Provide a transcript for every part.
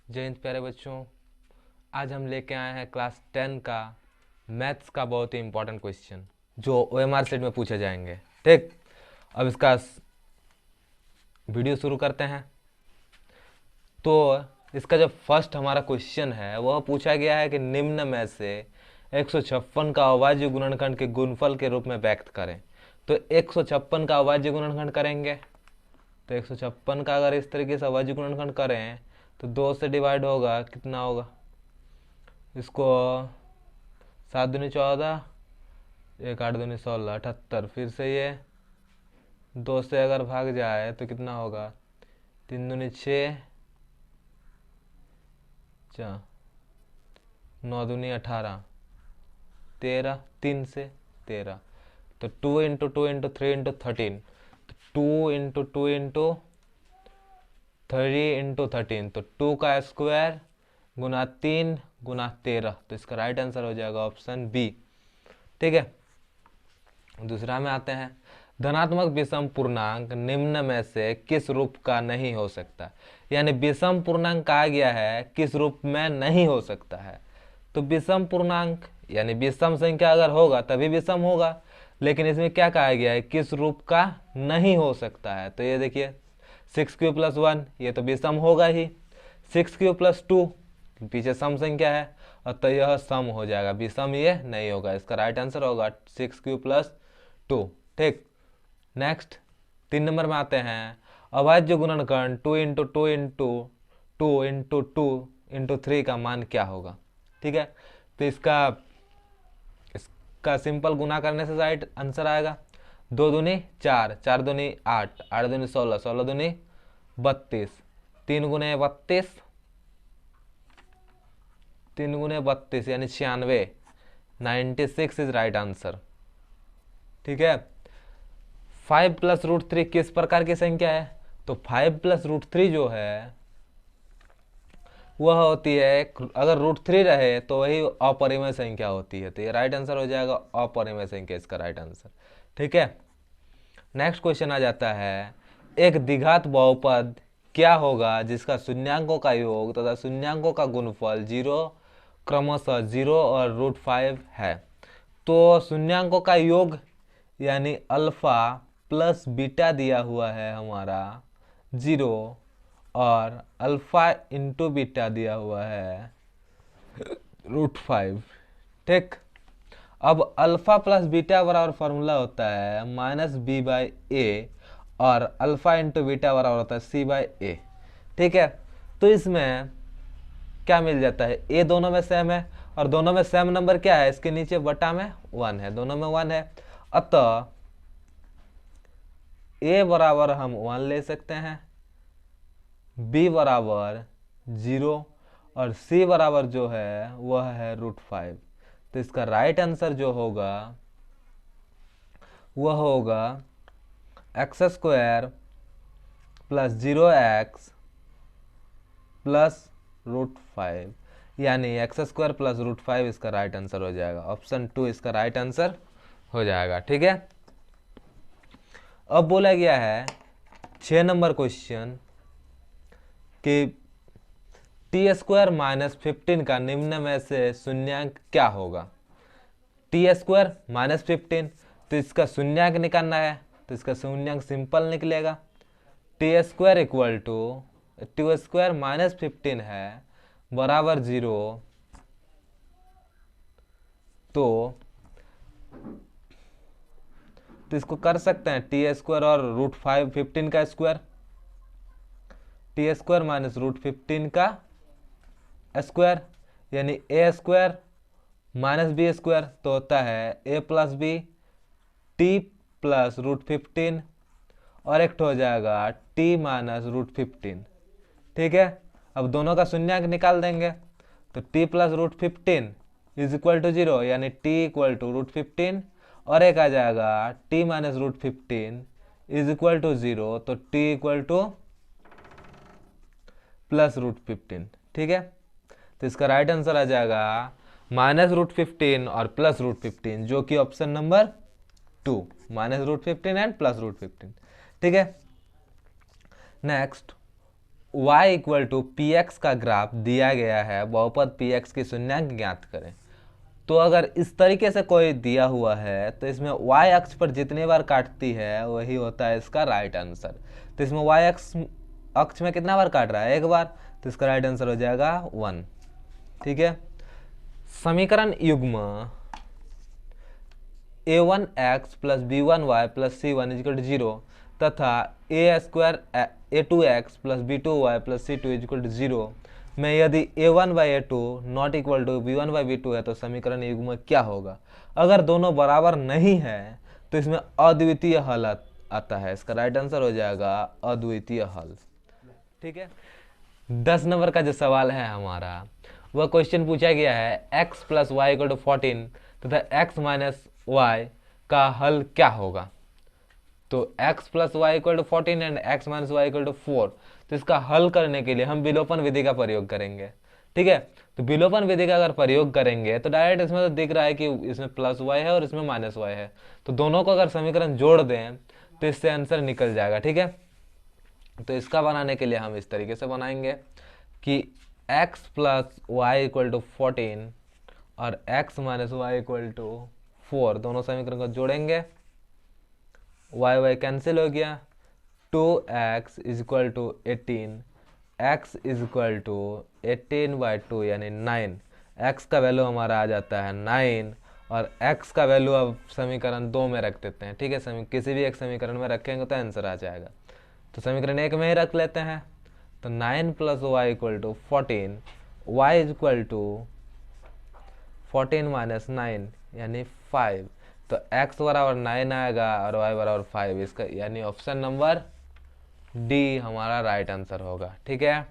जय हिंद प्यारे बच्चों। आज हम लेके आए हैं क्लास 10 का मैथ्स का बहुत ही इंपॉर्टेंट क्वेश्चन जो ओएमआर सेट में पूछे जाएंगे। ठीक, अब इसका वीडियो शुरू करते हैं। तो इसका जो फर्स्ट हमारा क्वेश्चन है वह पूछा गया है कि निम्न में से 156 का अभाज्य गुणनखंड के गुणनफल के रूप में व्यक्त करें। तो 156 का अभाज्य गुणनखंड करेंगे तो 156 का अगर इस तरीके से अभाज्य गुणनखंड करें तो 2 से डिवाइड होगा, कितना होगा इसको 7 दूनी 14, 1 8 दूनी 16, 78। फिर से ये 2 से अगर भाग जाए तो कितना होगा 3 दूनी 6, 9 दूनी 18, 13, 3 से 13। तो 2 इंटू 2 इंटू 3 इंटू 13, तो 2 इंटू 2 इंटू 3 इंटू 13, तो 2 का स्क्वायर गुना 3 गुना 13। तो इसका राइट आंसर हो जाएगा ऑप्शन बी। ठीक है, दूसरा में आते हैं। धनात्मक विषम पूर्णांक निम्न में से किस रूप का नहीं हो सकता। यानी विषम पूर्णांक कहा गया है किस रूप में नहीं हो सकता है। तो विषम पूर्णांक यानी विषम संख्या अगर होगा तभी विषम होगा, लेकिन इसमें क्या कहा गया है किस रूप का नहीं हो सकता है। तो ये देखिए 6 क्यू प्लस 1 ये तो विषम होगा ही। 6 क्यू प्लस 2 पीछे सम संख्या है और तो यह सम हो जाएगा, विषम ये नहीं होगा। इसका राइट आंसर होगा 6 क्यू प्लस 2। ठीक, नेक्स्ट 3 नंबर में आते हैं। अभाज्य गुणनखंड 2 इंटू 2 इंटू 2 इंटू 2 इंटू 3 का मान क्या होगा। ठीक है, तो इसका सिंपल गुना करने से राइट आंसर आएगा 2 दूनी 4, 4 दूनी 8, 8 दूनी 16, 16 दूनी 32, 3 गुने 32, 3 गुने 32 यानी 96, 96 इज राइट आंसर। ठीक है, 5 प्लस रूट 3 किस प्रकार की संख्या है। तो 5 प्लस रूट 3 जो है वह होती है, अगर रूट 3 रहे तो वही अपरिमेय संख्या होती है। तो ये राइट आंसर हो जाएगा अपरिमेय संख्या, इसका राइट आंसर। ठीक है, नेक्स्ट क्वेश्चन आ जाता है। एक द्विघात बहुपद क्या होगा जिसका शून्यांकों का योग तथा शून्यांकों का गुणफल 0 क्रमशः 0 और √5 है। तो शून्यांकों का योग यानी अल्फा प्लस बीटा दिया हुआ है हमारा 0 और अल्फा इंटू बीटा दिया हुआ है √5। ठीक, अब अल्फा प्लस बीटा बराबर फॉर्मूला होता है -b/a और अल्फा इंटू बीटा बराबर होता है c/a। ठीक है, तो इसमें क्या मिल जाता है, a दोनों में सेम है और दोनों में सेम नंबर क्या है, इसके नीचे बटा में 1 है, दोनों में 1 है। अतः a बराबर हम 1 ले सकते हैं, b बराबर 0 और c बराबर जो है वह है √5। तो इसका राइट आंसर जो होगा वह होगा x² प्लस 0x प्लस √5, यानी x² प्लस √5 इसका राइट आंसर हो जाएगा। ऑप्शन 2 इसका राइट आंसर हो जाएगा। ठीक है, अब बोला गया है 6 नंबर क्वेश्चन कि t² माइनस 15 का निम्न में से शून्यांक क्या होगा। t² माइनस 15, तो इसका शून्यांक निकालना है, तो इसका शून्यांक सिंपल निकलेगा। t² equal to t² minus 15 है बराबर 0, तो इसको कर सकते हैं t² और √5 15 का स्क्वायर, t² माइनस √15 का स्क्वायर यानी a² माइनस b² तो होता है a plus B t plus √15 और एक हो जाएगा t माइनस √15। ठीक है, अब दोनों का शून्यांक निकाल देंगे तो t plus √15 is equal to 0 यानी t इक्वल टू √15 और एक आ जाएगा t minus √15 is equal to 0, तो t इक्वल टू प्लस √15। ठीक है, तो इसका राइट आंसर आ जाएगा -√15 और प्लस √15, जो कि ऑप्शन नंबर 2, -√15 एंड प्लस √15। ठीक है, next y equal to P X का ग्राफ दिया गया है, बहुपद पी एक्स की शून्यांक ज्ञात करें। तो अगर इस तरीके से कोई दिया हुआ है तो इसमें y अक्ष पर जितने बार काटती है वही होता है इसका राइट आंसर। तो इसमें y अक्ष में कितना बार काट रहा है? एक बार। तो इसका राइट आंसर हो जाएगा 1। ठीक है। समीकरण युग्म a1x plus b1y plus c1 equal to 0 तथा a2x plus b2y plus c2 equal to 0 में यदि a1/a2 not equal to b1/b2 है तो समीकरण युग्म क्या होगा? अगर दोनों बराबर नहीं है तो इसमें अद्वितीय हल आता है। इसका राइट आंसर हो जाएगा अद्वितीय हल। ठीक है। 10 नंबर का जो सवाल है हमारा, वह क्वेश्चन पूछा गया है x plus Y equal to 14 तथा x माइनस वाई का हल क्या होगा? तो x plus Y equal to 14 and x minus y equal to 4। तो इसका हल करने के लिए हम विलोपन विधि का प्रयोग करेंगे। ठीक है। तो विलोपन विधि का अगर प्रयोग करेंगे तो डायरेक्ट इसमें तो दिख रहा है कि इसमें प्लस वाई है और इसमें माइनस वाई है, तो दोनों को अगर समीकरण जोड़ दें तो इससे आंसर निकल जाएगा। ठीक है। तो इसका बनाने के लिए हम इस तरीके से बनाएंगे कि x plus Y equal to 14 और x minus y equal to 4, दोनों समीकरण को जोड़ेंगे, y y कैंसिल हो गया, 2x is equal to 18, x is equal to 18/2 यानी 9। x का वैल्यू हमारा आ जाता है 9 और x का वैल्यू अब समीकरण 2 में रख देते हैं। ठीक है। किसी भी एक समीकरण में रखेंगे तो आंसर आ जाएगा। तो समीकरण 1 में ही रख लेते हैं। तो 9 plus Y equal to 14, y is equal to 14 minus 9 यानी 5। तो x बराबर 9 आएगा और y बराबर 5, इसका यानी ऑप्शन नंबर डी हमारा राइट आंसर होगा। ठीक है।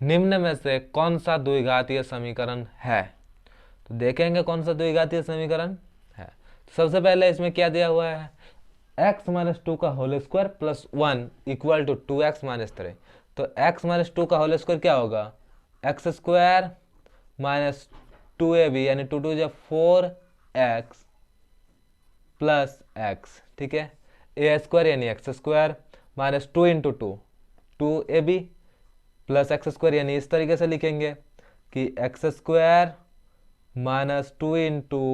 निम्न में से कौन सा द्विघातीय समीकरण है? तो देखेंगे कौन सा द्विघातीय समीकरण है। सबसे पहले इसमें क्या दिया हुआ है? x माइनस 2 का whole square plus 1 equal to 2x minus 3। तो x माइनस 2 का होल स्क्वायर क्या होगा? एक्स स्क्वायर माइनस 2ab यानी 2 2 4x प्लस x। ठीक है। ए स्क्वायर यानी x square minus 2 into 2ab plus x square, यानी इस तरीके से लिखेंगे कि x square minus 2 into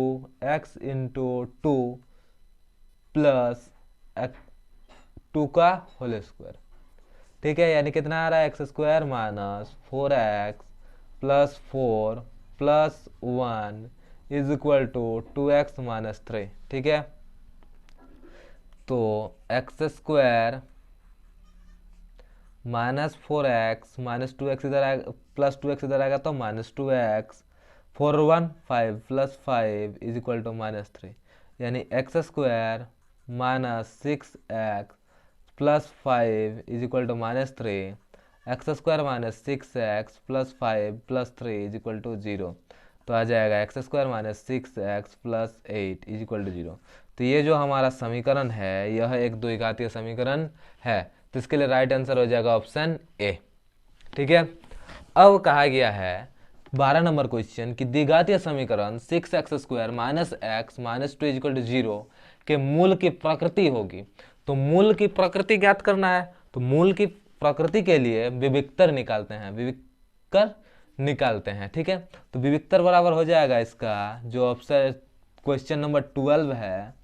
x into 2 plus 2 का होल स्क्वायर। ठीक है। यानी कितना आ रहा है? X square minus 4x plus 4 plus 1 is equal to 2x minus 3। ठीक है। तो x square minus 4x minus 2x इधर आएगा, प्लस 2x इधर आएगा तो minus 2x, 4 1 5 plus 5 is equal to minus 3, यानी x square minus 6x plus 5 is equal to minus 3, x square minus 6x plus 5 plus 3 is equal to 0। तो आ जाएगा x square minus 6x plus 8 is equal to 0। तो ये जो हमारा समीकरण है यह एक द्विघातीय समीकरण है। तो इसके लिए राइट आंसर हो जाएगा ऑप्शन ए। ठीक है। अब कहा गया है 12 नंबर क्वेश्चन कि द्विघातीय समीकरण 6x square minus x minus 2 equal to 0 के मूल की प्रकृति होगी। तो मूल की प्रकृति ज्ञात करना है। तो मूल की प्रकृति के लिए विविक्तर निकालते हैं, विविक्तर निकालते हैं। ठीक है। तो विविक्तर बराबर हो जाएगा इसका जो ऑप्शन क्वेश्चन नंबर 12 है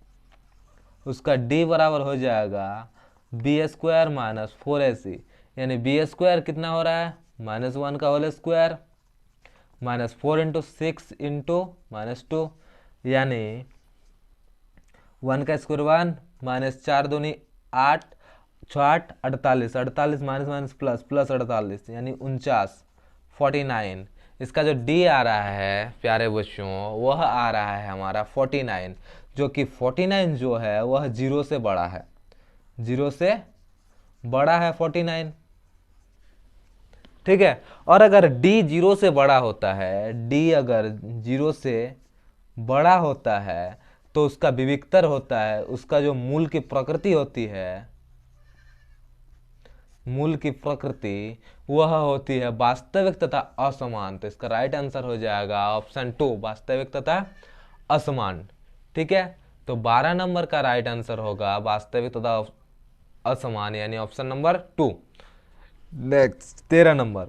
उसका डी बराबर हो जाएगा बी स्क्वायर माइनस 4ac, यानी बी स्क्वायर कितना हो रहा है? माइनस 1 का whole square minus 4 into 6 into minus 2, यानी 1 का स्क्वायर 1 माइनस 4 दूनी 8 6 8 48, 48 माइनस माइनस प्लस प्लस 48 यानी 49 49। इसका जो डी आ रहा है प्यारे बच्चों वह आ रहा है हमारा 49, जो कि 49 जो है वह 0 से बड़ा है, 0 से बड़ा है 49। ठीक है। और अगर d 0 से बड़ा होता है, d अगर 0 से बड़ा होता है तो उसका विविक्तर होता है, उसका जो मूल की प्रकृति होती है, मूल की प्रकृति वह होती है वास्तविक तथा असमान। तो इसका राइट आंसर हो जाएगा ऑप्शन 2, वास्तविक तथा असमान। ठीक है। तो 12 नंबर का राइट आंसर होगा वास्तविक तथा असमान, यानी ऑप्शन नंबर 2। नेक्स्ट 13 नंबर,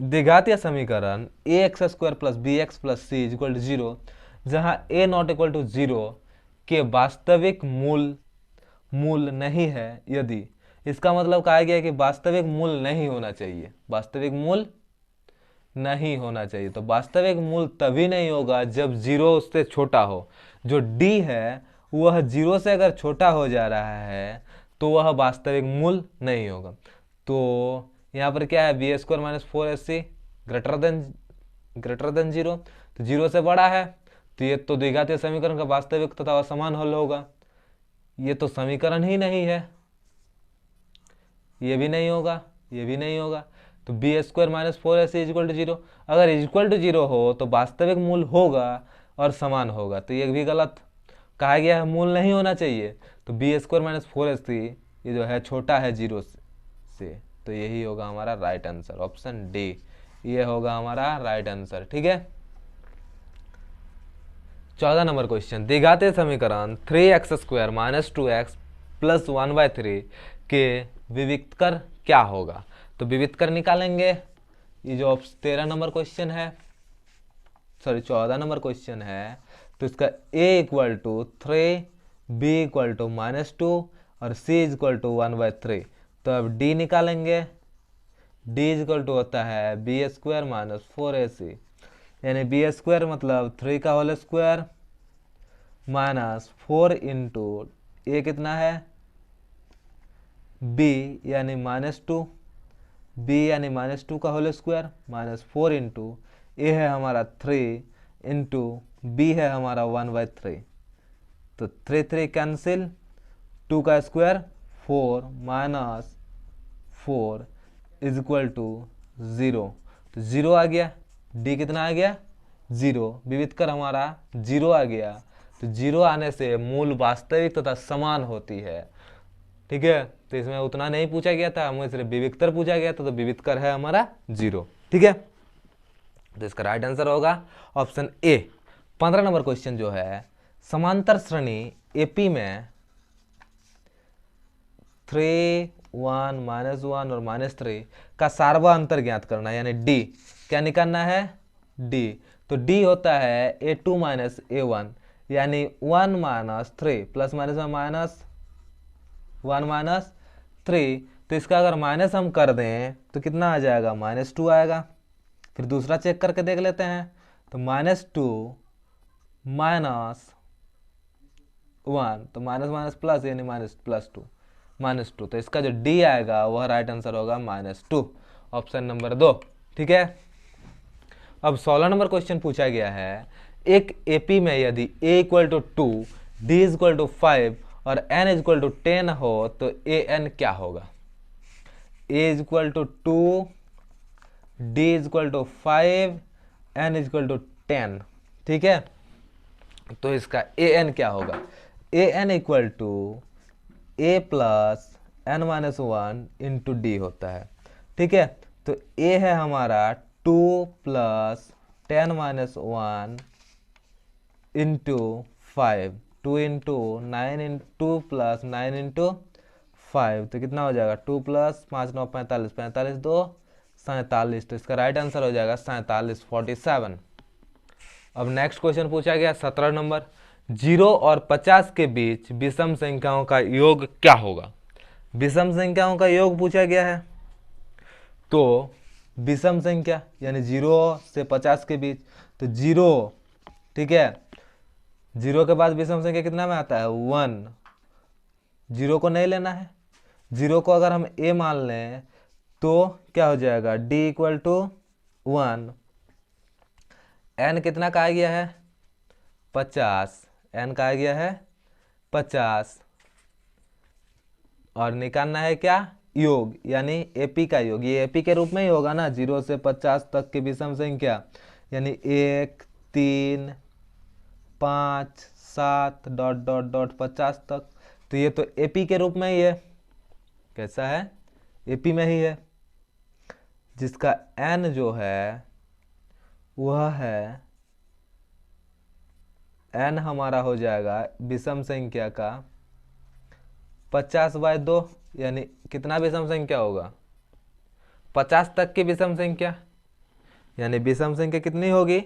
द्विघातीय समीकरण a x square plus b x plus c equal to zero, जहाँ a not equal to zero के वास्तविक मूल नहीं है यदि, इसका मतलब कहा गया है कि वास्तविक मूल नहीं होना चाहिए, वास्तविक मूल नहीं होना चाहिए। तो वास्तविक मूल तभी नहीं होगा जब जीरो उससे छोटा हो। जो डी है वह जीरो से अगर छोटा हो जा रहा है तो वह वास्तविक मूल नहीं होगा। तो यहाँ पर क्या है, b square minus four a c greater than zero, तो जीरो से बड़ा है, तो ये तो द्विघातीय समीकरण का वास्तविक तथा असमान हल होगा। ये तो समीकरण ही नहीं है, ये भी नहीं होगा, ये भी नहीं होगा। तो b square minus four ac equal to zero, अगर इक्वल टू जीरो हो तो वास्तविक मूल होगा और समान होगा, तो ये भी गलत कहा गया है, मूल नहीं होना चाहिए। तो b square minus four ac ये जो है छोटा है जीरो से, तो यही होगा हमारा राइट आंसर, ऑप्शन डी, ये होगा हमारा राइट आंसर। ठीक है, 14 नंबर क्वेश्चन, द्विघातीय समीकरण 3x square minus 2x plus 1/3 के विविक्तर क्या होगा। तो विविक्तर निकालेंगे, ये जो 13 नंबर क्वेश्चन है, सॉरी 14 नंबर क्वेश्चन है, तो इसका a equal to 3, b equal to minus 2 और c इक्वल टू 1/3। तो अब d निकालेंगे, d इक्वल टू होता है बी स्क्वायर माइनस फोर ए सी, यानी बी स्क्वायर मतलब 3 का होल स्क्वायर माइनस 4 इंटू ए कितना है b यानी माइनस 2, b यानी माइनस 2 का होल स्क्वायर माइनस 4 इंटू ए है हमारा 3 इंटू b है हमारा 1/3। तो 3 3 कैंसिल, 2 का square 4 minus 4 is equal to 0, तो 0 आ गया, d कितना आ गया 0, विविधकर हमारा 0 आ गया। तो 0 आने से मूल वास्तविक तथा समान होती है। ठीक है, तो इसमें उतना नहीं पूछा गया था, हमें सिर्फ विविधकर पूछा गया था, तो विविधकर है हमारा 0। ठीक है, तो इसका राइट आंसर होगा ऑप्शन ए। 15 नंबर क्वेश्चन जो है, समांतर श्रेणी एपी में 3, 1, -1 और -3 का सार्वअंतर ज्ञात करना है, यानी डी क्या निकालना है, डी। तो डी होता है a2 माइनस a1, यानी 1 माइनस 3 प्लस माइनस में माइनस 1 माइनस 3, तो इसका अगर माइनस हम कर दें तो कितना आ जाएगा -2 आएगा। फिर दूसरा चेक करके देख लेते हैं, तो -2 माइनस 1, तो माइनस माइनस प्लस यानी -2, तो इसका जो डी आएगा वह राइट आंसर होगा -2, ऑप्शन नंबर 2। ठीक है, अब 16 नंबर क्वेश्चन पूछा गया है, एक एपी में यदि a equal to 2, d equal to 5 और n इक्वल टू 10 हो तो an क्या होगा। a equal to 2, d equal to 5, n equal to 10। ठीक है, तो इसका an क्या होगा, an equal to a plus n minus 1 into d होता है। ठीक है, तो a है हमारा 2 plus 10 minus 1 into 5, 2 into 9 into plus 9 into 5, तो कितना हो जाएगा 2 प्लस 5 9 45, 45 2 47, तो इसका राइट आंसर हो जाएगा 47, 47। अब नेक्स्ट क्वेश्चन पूछा गया 17 नंबर, 0 और 50 के बीच विषम संख्याओं का योग क्या होगा। विषम संख्याओं का योग पूछा गया है, तो विषम संख्या यानी 0 से 50 के बीच, तो 0, ठीक है, 0 के बाद विषम संख्या कितना में आता है 1, 0 को नहीं लेना है, 0 को अगर हम a मान लें तो क्या हो जाएगा d इक्वल टू 1, n कितना कहा गया है 50, n कहा गया है 50, और निकालना है क्या योग, यानी एपी का योग, ये एपी के रूप में ही होगा ना, 0 से 50 तक की विषम संख्या, यानी 1 3 5 7 डॉट डॉट डॉट 50 तक, तो ये तो एपी के रूप में ही है, कैसा है एपी में ही है, जिसका n जो है वह है n हमारा हो जाएगा विषम संख्या का 50/2, यानी कितना विषम संख्या होगा 50 तक की विषम संख्या, यानी विषम संख्या कितनी होगी,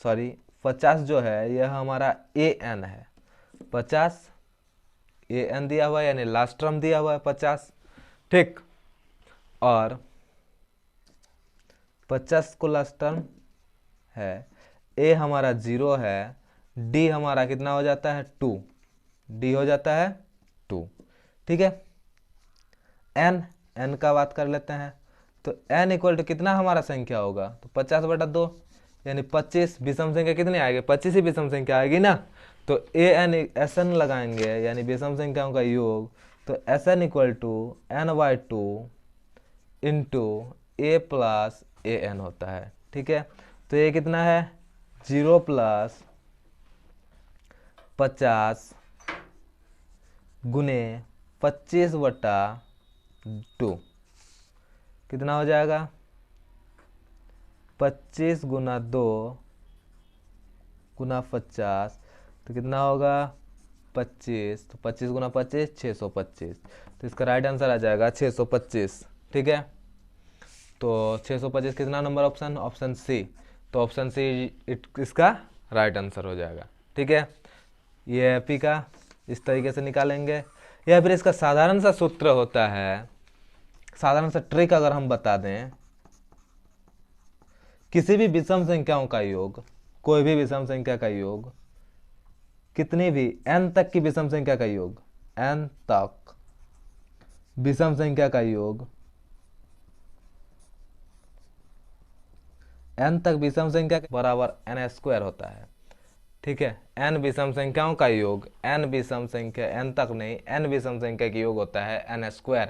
सॉरी 50 जो है यह हमारा ए एन है, 50 ए एन दिया हुआ है, यानी लास्ट टर्म दिया हुआ है 50, ठीक। और 50 को लास्ट टर्म है, ए हमारा 0 है, डी हमारा कितना हो जाता है 2, डी हो जाता है 2, ठीक है। एन, एन का बात कर लेते हैं, तो एन इक्वल टू कितना हमारा संख्या होगा, तो 50/2, यानी 25 विषम संख्या कितनी आएगी, 25 ही विषम संख्या आएगी ना, तो ए एन एस एन लगाएंगे, यानी विषम संख्याओं का योग, तो s n equal to n/2 into a plus a n होता है, ठीक है। तो ये कितना है 0 + 50 गुने 25/2 कितना हो जाएगा, 25 गुना 2 गुना 50, तो कितना होगा 25, तो 25 गुना 25 625, तो इसका राइट आंसर आ जाएगा 625, ठीक है। तो 625 कितना नंबर ऑप्शन, ऑप्शन सी, तो ऑप्शन सी इसका राइट आंसर हो जाएगा, ठीक है। ये पी का इस तरीके से निकालेंगे, या फिर इसका साधारण सा सूत्र होता है, साधारण सा ट्रिक अगर हम बता दें, किसी भी विषम संख्याओं का योग, कोई भी विषम संख्या का योग, कितनी भी n तक की विषम संख्या का योग, n तक विषम संख्या का योग, n तक विषम संख्या के बराबर n² होता है, ठीक है। n विषम संख्याओं का योग, n विषम संख्या n तक नहीं, n विषम संख्या का योग होता है n²,